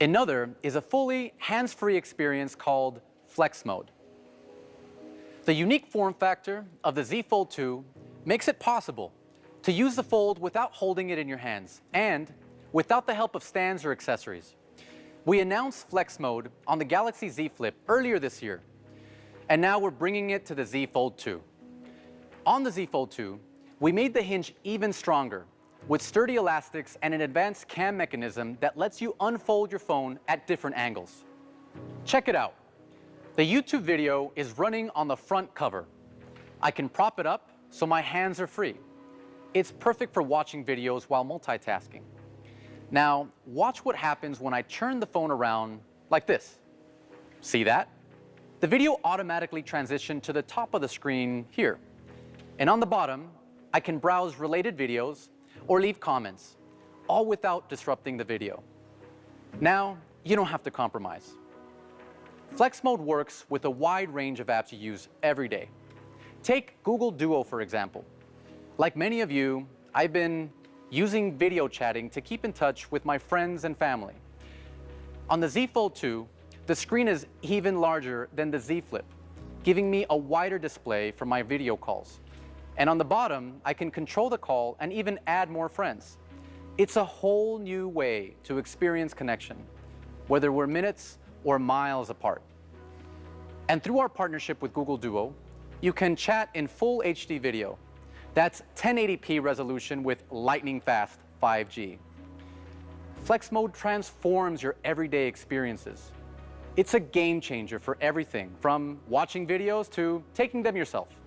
Another is a fully hands-free experience called Flex Mode. The unique form factor of the Z Fold 2 makes it possible to use the Fold without holding it in your hands and without the help of stands or accessories. We announced Flex Mode on the Galaxy Z Flip earlier this year, and now we're bringing it to the Z Fold 2. On the Z Fold 2, we made the hinge even stronger with sturdy elastics and an advanced cam mechanism that lets you unfold your phone at different angles. Check it out. The YouTube video is running on the front cover. I can prop it up so my hands are free. It's perfect for watching videos while multitasking. Now, watch what happens when I turn the phone around like this. See that? The video automatically transitioned to the top of the screen here. And on the bottom, I can browse related videos or leave comments, all without disrupting the video. Now, you don't have to compromise. Flex Mode works with a wide range of apps you use every day. Take Google Duo, for example. Like many of you, I've been using video chatting to keep in touch with my friends and family. On the Z Fold 2, the screen is even larger than the Z Flip, giving me a wider display for my video calls. And on the bottom, I can control the call and even add more friends. It's a whole new way to experience connection, whether we're minutes or miles apart. And through our partnership with Google Duo, you can chat in full HD video. That's 1080p resolution with lightning-fast 5G. Flex Mode transforms your everyday experiences. It's a game changer for everything from watching videos to taking them yourself.